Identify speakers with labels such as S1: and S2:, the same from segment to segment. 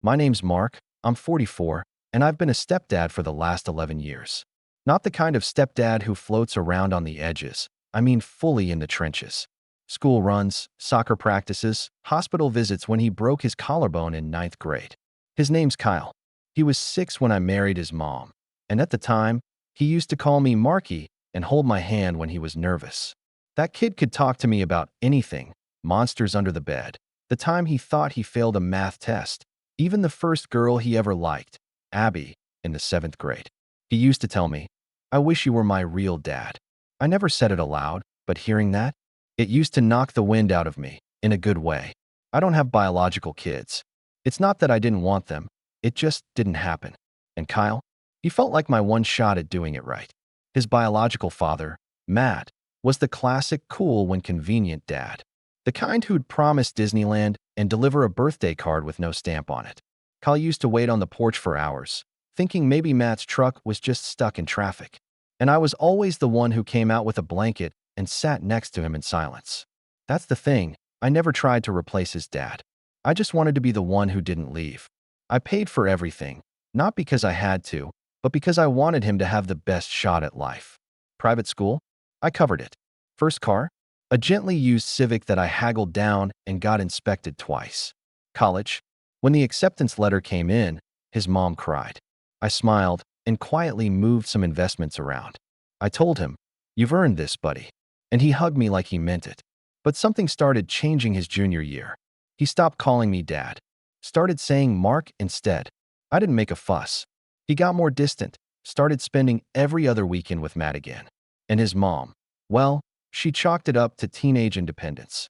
S1: My name's Mark, I'm 44, and I've been a stepdad for the last 11 years. Not the kind of stepdad who floats around on the edges, I mean fully in the trenches. School runs, soccer practices, hospital visits when he broke his collarbone in ninth grade. His name's Kyle. He was 6 when I married his mom, and at the time, he used to call me Marky and hold my hand when he was nervous. That kid could talk to me about anything, monsters under the bed, the time he thought he failed a math test, even the first girl he ever liked, Abby, in the 7th grade. He used to tell me, "I wish you were my real dad." I never said it aloud, but hearing that, it used to knock the wind out of me, in a good way. I don't have biological kids. It's not that I didn't want them, it just didn't happen. And Kyle? He felt like my one shot at doing it right. His biological father, Matt, was the classic cool when convenient dad. The kind who'd promise Disneyland and deliver a birthday card with no stamp on it. Kyle used to wait on the porch for hours, thinking maybe Matt's truck was just stuck in traffic. And I was always the one who came out with a blanket and sat next to him in silence. That's the thing, I never tried to replace his dad. I just wanted to be the one who didn't leave. I paid for everything, not because I had to, but because I wanted him to have the best shot at life. Private school? I covered it. First car? A gently used Civic that I haggled down and got inspected twice. College? When the acceptance letter came in, his mom cried. I smiled and quietly moved some investments around. I told him, "You've earned this, buddy." And he hugged me like he meant it. But something started changing his junior year. He stopped calling me dad. Started saying Mark instead. I didn't make a fuss. He got more distant, started spending every other weekend with Matt again. And his mom, well, she chalked it up to teenage independence.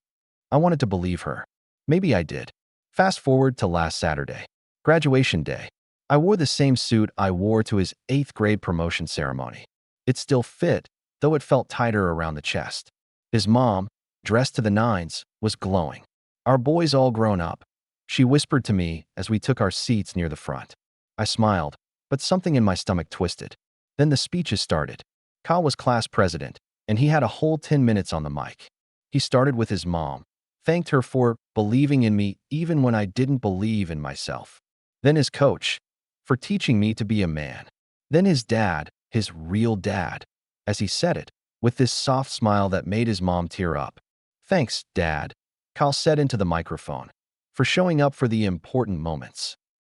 S1: I wanted to believe her. Maybe I did. Fast forward to last Saturday, graduation day. I wore the same suit I wore to his 8th grade promotion ceremony. It still fit, though it felt tighter around the chest. His mom, dressed to the nines, was glowing. "Our boy's all grown up," she whispered to me as we took our seats near the front. I smiled, but something in my stomach twisted. Then the speeches started. Kyle was class president, and he had a whole 10 minutes on the mic. He started with his mom, thanked her for believing in me even when I didn't believe in myself. Then his coach, for teaching me to be a man. Then his dad, his real dad, as he said it, with this soft smile that made his mom tear up. "Thanks, Dad," Kyle said into the microphone, "for showing up for the important moments."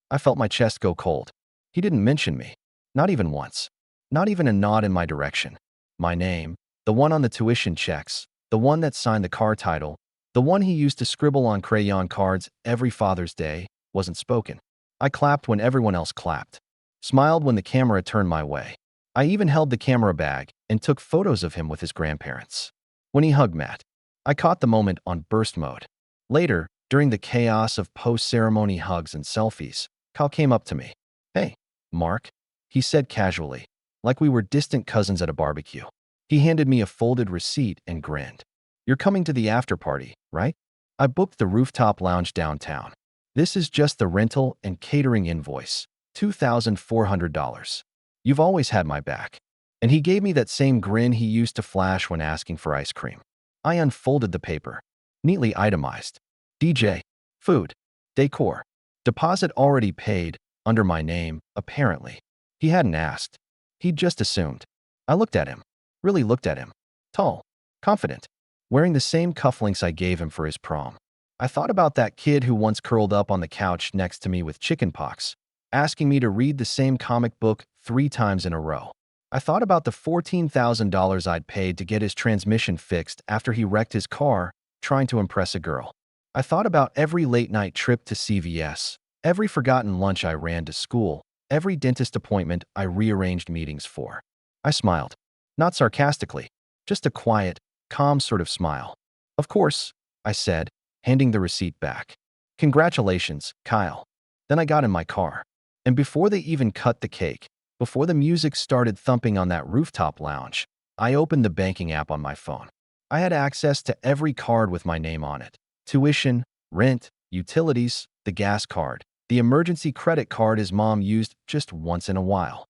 S1: I felt my chest go cold. He didn't mention me. Not even once. Not even a nod in my direction. My name, the one on the tuition checks, the one that signed the car title, the one he used to scribble on crayon cards every Father's Day, wasn't spoken. I clapped when everyone else clapped. Smiled when the camera turned my way. I even held the camera bag and took photos of him with his grandparents. When he hugged Matt, I caught the moment on burst mode. Later, during the chaos of post-ceremony hugs and selfies, Kyle came up to me. "Hey, Mark," he said casually, like we were distant cousins at a barbecue. He handed me a folded receipt and grinned. "You're coming to the after party, right? I booked the rooftop lounge downtown. This is just the rental and catering invoice, $2,400. You've always had my back." And he gave me that same grin he used to flash when asking for ice cream. I unfolded the paper, neatly itemized. DJ, food, decor, deposit already paid, under my name, apparently. He hadn't asked. He'd just assumed. I looked at him, really looked at him. Tall, confident, wearing the same cufflinks I gave him for his prom. I thought about that kid who once curled up on the couch next to me with chickenpox, asking me to read the same comic book 3 times in a row. I thought about the $14,000 I'd paid to get his transmission fixed after he wrecked his car, trying to impress a girl. I thought about every late-night trip to CVS, every forgotten lunch I ran to school, every dentist appointment I rearranged meetings for. I smiled. Not sarcastically, just a quiet, calm sort of smile. "Of course," I said, handing the receipt back. "Congratulations, Kyle." Then I got in my car. And before they even cut the cake, before the music started thumping on that rooftop lounge, I opened the banking app on my phone. I had access to every card with my name on it. Tuition, rent, utilities, the gas card, the emergency credit card his mom used just once in a while.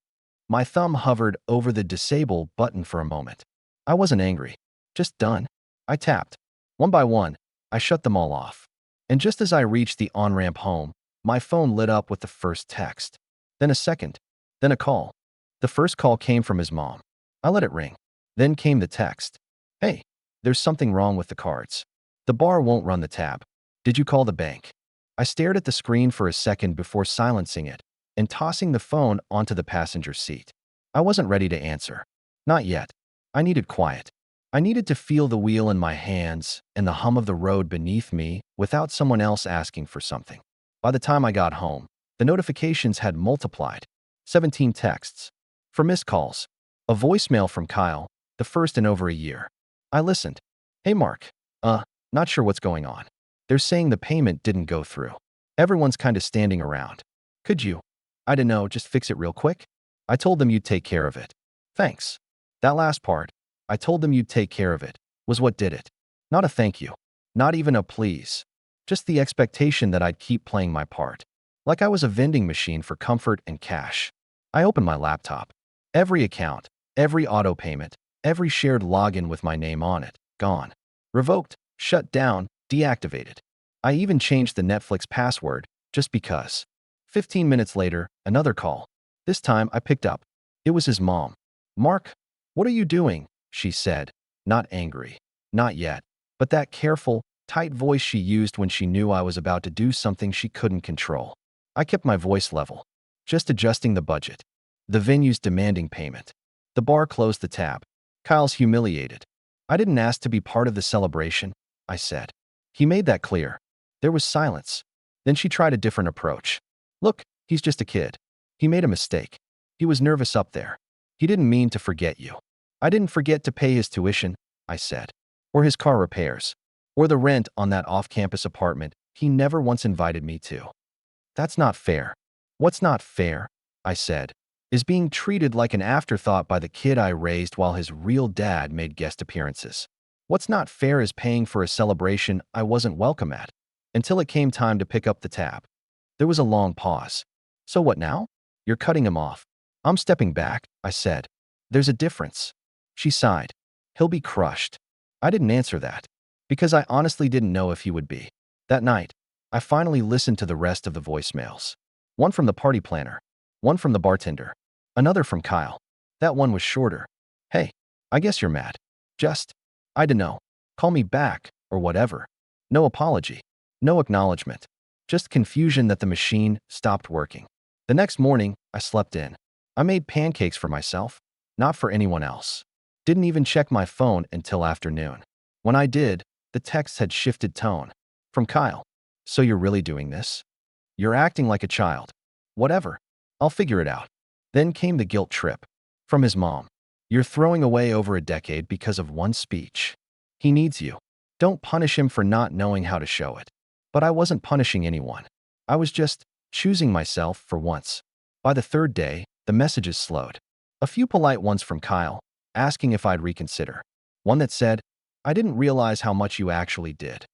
S1: My thumb hovered over the disable button for a moment. I wasn't angry, just done. I tapped. One by one, I shut them all off. And just as I reached the on-ramp home, My phone lit up with the first text. Then a second. Then a call. The first call came from his mom. I let it ring. Then came the text. Hey, there's something wrong with the cards. The bar won't run the tab. Did you call the bank? I stared at the screen for a second before silencing it and tossing the phone onto the passenger seat. I wasn't ready to answer. Not yet. I needed quiet. I needed to feel the wheel in my hands and the hum of the road beneath me without someone else asking for something. By the time I got home, the notifications had multiplied. 17 texts. 4 missed calls. A voicemail from Kyle, the first in over a year. I listened. Hey Mark. Not sure what's going on. They're saying the payment didn't go through. Everyone's kind of standing around. Could you? I don't know, just fix it real quick? I told them you'd take care of it. Thanks. That last part, I told them you'd take care of it, was what did it. Not a thank you. Not even a please. Just the expectation that I'd keep playing my part. Like I was a vending machine for comfort and cash. I opened my laptop. Every account, every auto payment, every shared login with my name on it, gone. Revoked, shut down, deactivated. I even changed the Netflix password, just because. 15 minutes later, another call. This time I picked up. It was his mom. Mark, what are you doing? She said. Not angry. Not yet. But that careful, tight voice she used when she knew I was about to do something she couldn't control. I kept my voice level. Just adjusting the budget. The venue's demanding payment. The bar closed the tab. Kyle's humiliated. I didn't ask to be part of the celebration, I said. He made that clear. There was silence. Then she tried a different approach. Look, he's just a kid. He made a mistake. He was nervous up there. He didn't mean to forget you. I didn't forget to pay his tuition, I said. Or his car repairs. Or the rent on that off-campus apartment he never once invited me to. That's not fair. What's not fair, I said, is being treated like an afterthought by the kid I raised while his real dad made guest appearances. What's not fair is paying for a celebration I wasn't welcome at, until it came time to pick up the tab. There was a long pause. So what now? You're cutting him off. I'm stepping back, I said. There's a difference. She sighed. He'll be crushed. I didn't answer that, because I honestly didn't know if he would be. That night, I finally listened to the rest of the voicemails. One from the party planner. One from the bartender. Another from Kyle. That one was shorter. Hey, I guess you're mad. Just, I dunno. Call me back, or whatever. No apology. No acknowledgement. Just confusion that the machine stopped working. The next morning, I slept in. I made pancakes for myself, not for anyone else. Didn't even check my phone until afternoon. When I did, the text had shifted tone. From Kyle. So you're really doing this? You're acting like a child. Whatever. I'll figure it out. Then came the guilt trip. From his mom. You're throwing away over a decade because of one speech. He needs you. Don't punish him for not knowing how to show it. But I wasn't punishing anyone. I was just choosing myself for once. By the third day, the messages slowed. A few polite ones from Kyle, asking if I'd reconsider. One that said, I didn't realize how much you actually did.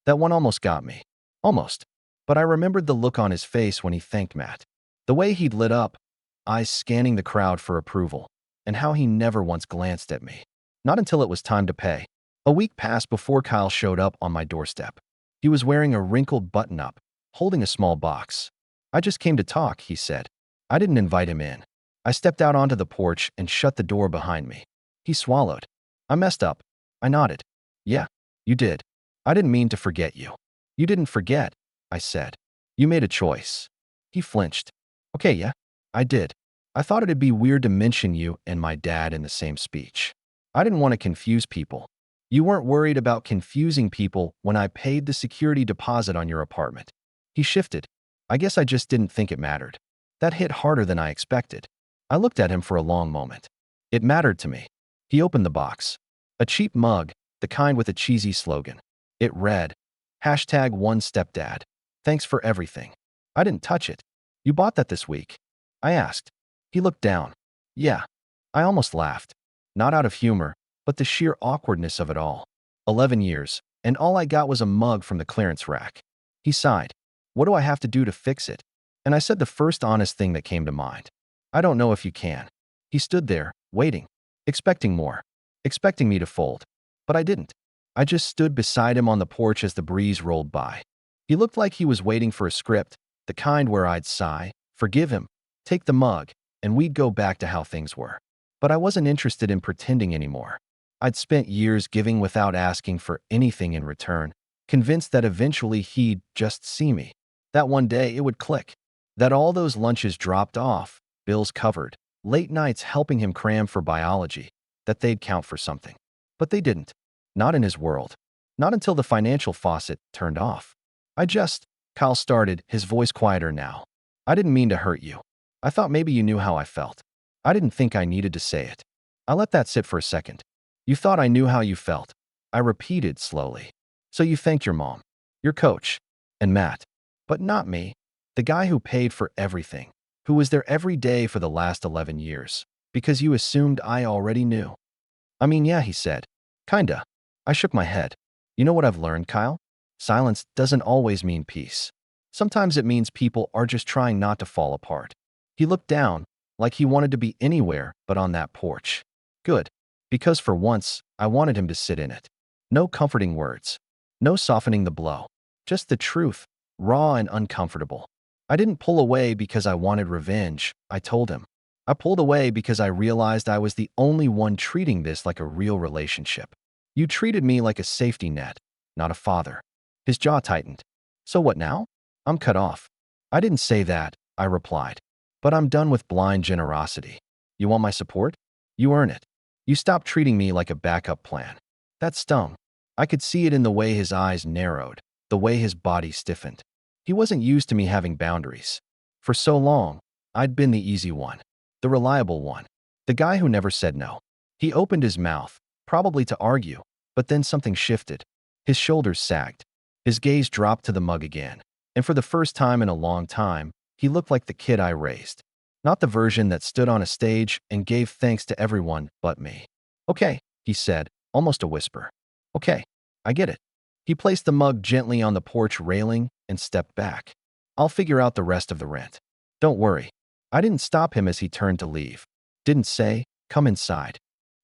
S1: That one almost got me. Almost. But I remembered the look on his face when he thanked Matt. The way he'd lit up, eyes scanning the crowd for approval, and how he never once glanced at me. Not until it was time to pay. A week passed before Kyle showed up on my doorstep. He was wearing a wrinkled button-up, holding a small box. I just came to talk, he said. I didn't invite him in. I stepped out onto the porch and shut the door behind me. He swallowed. I messed up. I nodded. Yeah, you did. I didn't mean to forget you. You didn't forget, I said. You made a choice. He flinched. Okay, yeah, I did. I thought it'd be weird to mention you and my dad in the same speech. I didn't want to confuse people. You weren't worried about confusing people when I paid the security deposit on your apartment. He shifted. I guess I just didn't think it mattered. That hit harder than I expected. I looked at him for a long moment. It mattered to me. He opened the box. A cheap mug, the kind with a cheesy slogan. It read, #OneStepdad. Thanks for everything. I didn't touch it. You bought that this week? I asked. He looked down. Yeah. I almost laughed. Not out of humor, but the sheer awkwardness of it all. 11 years, and all I got was a mug from the clearance rack. He sighed. What do I have to do to fix it? And I said the first honest thing that came to mind. I don't know if you can. He stood there, waiting, expecting more, expecting me to fold. But I didn't. I just stood beside him on the porch as the breeze rolled by. He looked like he was waiting for a script, The kind where I'd sigh, forgive him, take the mug, and we'd go back to how things were. But I wasn't interested in pretending anymore. I'd spent years giving without asking for anything in return, convinced that eventually he'd just see me. That one day it would click. That all those lunches dropped off, bills covered, late nights helping him cram for biology, that they'd count for something. But they didn't. Not in his world. Not until the financial faucet turned off. Kyle started, his voice quieter now. I didn't mean to hurt you. I thought maybe you knew how I felt. I didn't think I needed to say it. I let that sit for a second. You thought I knew how you felt. I repeated slowly. So you thanked your mom, your coach, and Matt. But not me. The guy who paid for everything, who was there every day for the last 11 years, because you assumed I already knew. I mean, yeah, he said. Kinda. I shook my head. You know what I've learned, Kyle? Silence doesn't always mean peace. Sometimes it means people are just trying not to fall apart. He looked down, like he wanted to be anywhere but on that porch. Good. Because for once, I wanted him to sit in it. No comforting words. No softening the blow. Just the truth, raw and uncomfortable. I didn't pull away because I wanted revenge, I told him. I pulled away because I realized I was the only one treating this like a real relationship. You treated me like a safety net, not a father. His jaw tightened. So what now? I'm cut off. I didn't say that, I replied. But I'm done with blind generosity. You want my support? You earn it. You stop treating me like a backup plan. That stung. I could see it in the way his eyes narrowed, the way his body stiffened. He wasn't used to me having boundaries. For so long, I'd been the easy one, the reliable one, the guy who never said no. He opened his mouth, probably to argue, but then something shifted. His shoulders sagged. His gaze dropped to the mug again, and for the first time in a long time, he looked like the kid I raised. Not the version that stood on a stage and gave thanks to everyone but me. Okay, he said, almost a whisper. Okay, I get it. He placed the mug gently on the porch railing and stepped back. I'll figure out the rest of the rent. Don't worry. I didn't stop him as he turned to leave. Didn't say, come inside.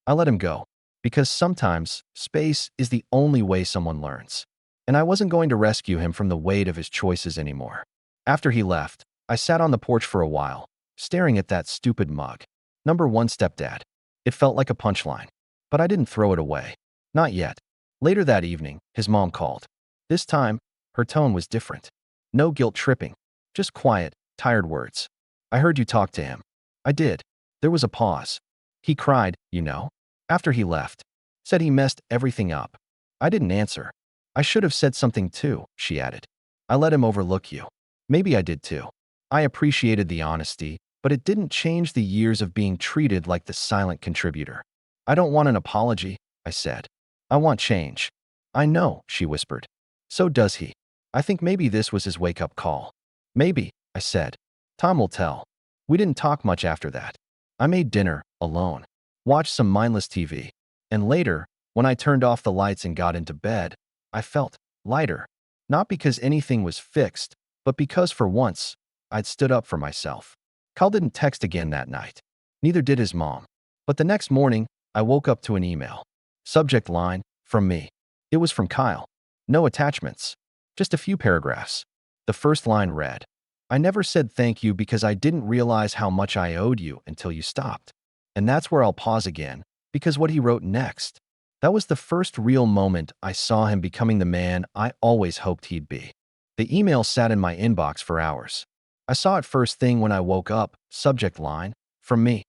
S1: I let him go, because sometimes space is the only way someone learns. And I wasn't going to rescue him from the weight of his choices anymore. After he left, I sat on the porch for a while, staring at that stupid mug. Number 1, stepdad. It felt like a punchline. But I didn't throw it away. Not yet. Later that evening, his mom called. This time, her tone was different. No guilt tripping. Just quiet, tired words. I heard you talk to him. I did. There was a pause. He cried, you know. After he left. Said he messed everything up. I didn't answer. I should have said something too, she added. I let him overlook you. Maybe I did too. I appreciated the honesty, but it didn't change the years of being treated like the silent contributor. I don't want an apology, I said. I want change. I know, she whispered. So does he. I think maybe this was his wake-up call. Maybe, I said. Time will tell. We didn't talk much after that. I made dinner, alone. Watched some mindless TV. And later, when I turned off the lights and got into bed, I felt lighter. Not because anything was fixed, but because for once, I'd stood up for myself. Kyle didn't text again that night. Neither did his mom. But the next morning, I woke up to an email. Subject line, from me. It was from Kyle. No attachments. Just a few paragraphs. The first line read, I never said thank you because I didn't realize how much I owed you until you stopped. And that's where I'll pause again, because what he wrote next. That was the first real moment I saw him becoming the man I always hoped he'd be. The email sat in my inbox for hours. I saw it first thing when I woke up, subject line, from me,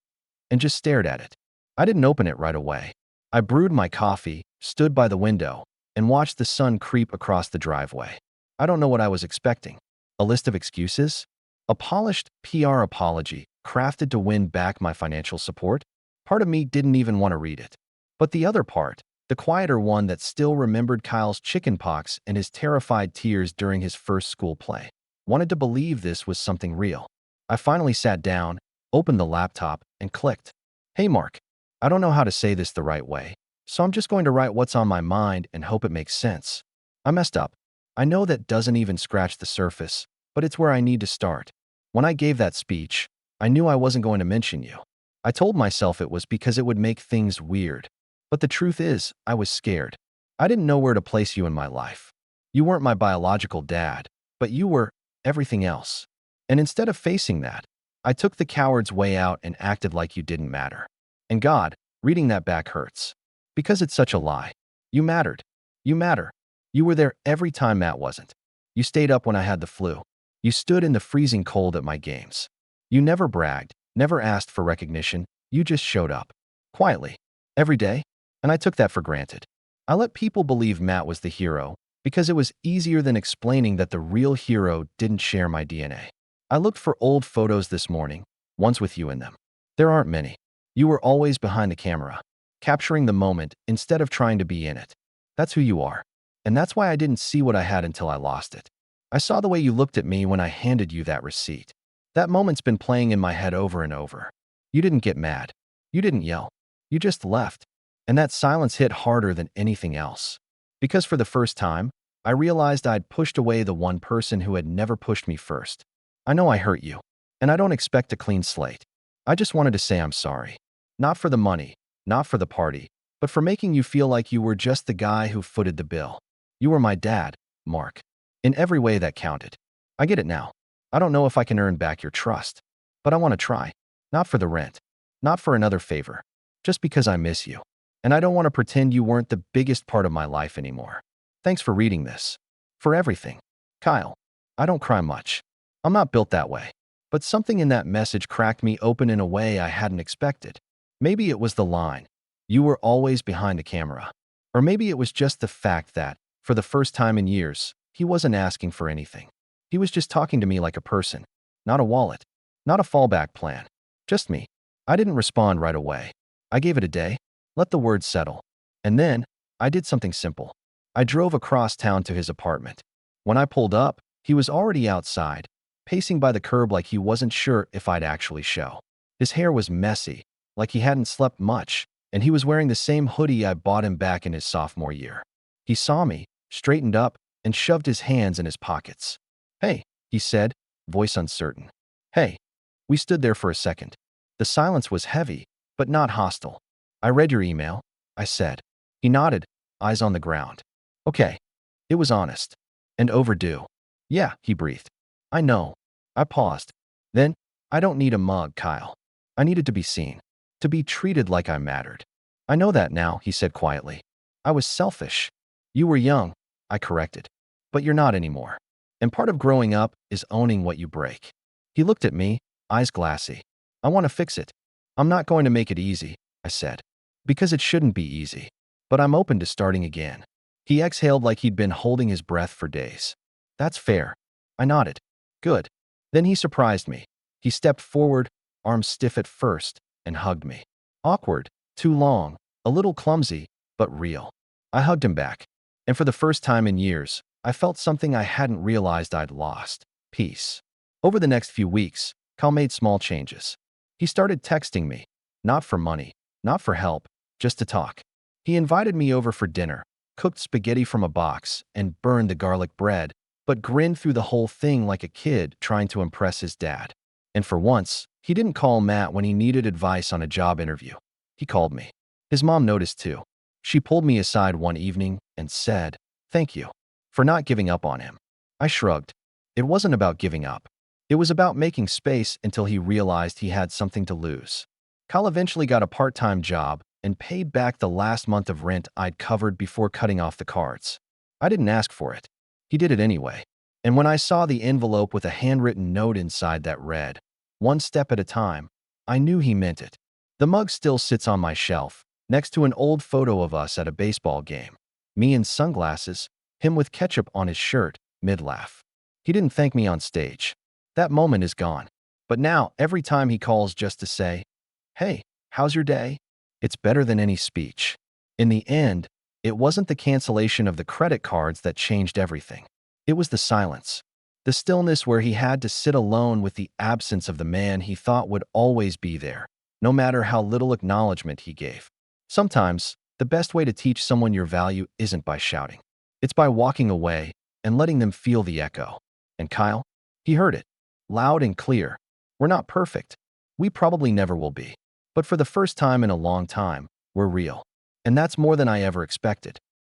S1: and just stared at it. I didn't open it right away. I brewed my coffee, stood by the window, and watched the sun creep across the driveway. I don't know what I was expecting. A list of excuses? A polished PR apology crafted to win back my financial support? Part of me didn't even want to read it. But the other part, the quieter one that still remembered Kyle's chickenpox and his terrified tears during his first school play, wanted to believe this was something real. I finally sat down, opened the laptop, and clicked. Hey Mark, I don't know how to say this the right way, so I'm just going to write what's on my mind and hope it makes sense. I messed up. I know that doesn't even scratch the surface, but it's where I need to start. When I gave that speech, I knew I wasn't going to mention you. I told myself it was because it would make things weird. But the truth is, I was scared. I didn't know where to place you in my life. You weren't my biological dad, but you were, everything else. And instead of facing that, I took the coward's way out and acted like you didn't matter. And God, reading that back hurts. Because it's such a lie. You mattered. You matter. You were there every time Matt wasn't. You stayed up when I had the flu. You stood in the freezing cold at my games. You never bragged, never asked for recognition. You just showed up. Quietly. Every day. And I took that for granted. I let people believe Matt was the hero because it was easier than explaining that the real hero didn't share my DNA. I looked for old photos this morning, ones with you in them. There aren't many. You were always behind the camera, capturing the moment instead of trying to be in it. That's who you are. And that's why I didn't see what I had until I lost it. I saw the way you looked at me when I handed you that receipt. That moment's been playing in my head over and over. You didn't get mad. You didn't yell. You just left. And that silence hit harder than anything else. Because for the first time, I realized I'd pushed away the one person who had never pushed me first. I know I hurt you, and I don't expect a clean slate. I just wanted to say I'm sorry. Not for the money, not for the party, but for making you feel like you were just the guy who footed the bill. You were my dad, Mark. In every way that counted. I get it now. I don't know if I can earn back your trust, but I want to try. Not for the rent, not for another favor, just because I miss you. And I don't want to pretend you weren't the biggest part of my life anymore. Thanks for reading this. For everything. Kyle. I don't cry much. I'm not built that way. But something in that message cracked me open in a way I hadn't expected. Maybe it was the line, "You were always behind the camera." Or maybe it was just the fact that, for the first time in years, he wasn't asking for anything. He was just talking to me like a person, not a wallet, not a fallback plan. Just me. I didn't respond right away. I gave it a day, let the words settle. And then, I did something simple. I drove across town to his apartment. When I pulled up, he was already outside, pacing by the curb like he wasn't sure if I'd actually show. His hair was messy, like he hadn't slept much, and he was wearing the same hoodie I bought him back in his sophomore year. He saw me, straightened up, and shoved his hands in his pockets. "Hey," he said, voice uncertain. "Hey." We stood there for a second. The silence was heavy, but not hostile. "I read your email," I said. He nodded, eyes on the ground. "Okay." It was honest. And overdue. "Yeah," he breathed. "I know." I paused. Then, "I don't need a mug, Kyle. I needed to be seen. To be treated like I mattered." "I know that now," he said quietly. "I was selfish." "You were young," I corrected. "But you're not anymore. And part of growing up is owning what you break." He looked at me, eyes glassy. "I want to fix it. I'm not going to make it easy," I said. "Because it shouldn't be easy. But I'm open to starting again." He exhaled like he'd been holding his breath for days. "That's fair." I nodded. "Good." Then he surprised me. He stepped forward, arms stiff at first, and hugged me. Awkward, too long, a little clumsy, but real. I hugged him back. And for the first time in years, I felt something I hadn't realized I'd lost. Peace. Over the next few weeks, Kyle made small changes. He started texting me. Not for money, not for help, just to talk. He invited me over for dinner, cooked spaghetti from a box, and burned the garlic bread, but grinned through the whole thing like a kid trying to impress his dad. And for once, he didn't call Matt when he needed advice on a job interview. He called me. His mom noticed too. She pulled me aside one evening and said, "Thank you for not giving up on him." I shrugged. It wasn't about giving up. It was about making space until he realized he had something to lose. Kyle eventually got a part-time job and paid back the last month of rent I'd covered before cutting off the cards. I didn't ask for it. He did it anyway. And when I saw the envelope with a handwritten note inside that read, "One step at a time," I knew he meant it. The mug still sits on my shelf, next to an old photo of us at a baseball game. Me in sunglasses, him with ketchup on his shirt, mid-laugh. He didn't thank me on stage. That moment is gone. But now, every time he calls just to say, "Hey, how's your day?" it's better than any speech. In the end, it wasn't the cancellation of the credit cards that changed everything. It was the silence. The stillness where he had to sit alone with the absence of the man he thought would always be there, no matter how little acknowledgement he gave. Sometimes, the best way to teach someone your value isn't by shouting. It's by walking away and letting them feel the echo. And Kyle? He heard it. Loud and clear. We're not perfect. We probably never will be. But for the first time in a long time, we're real. And that's more than I ever expected.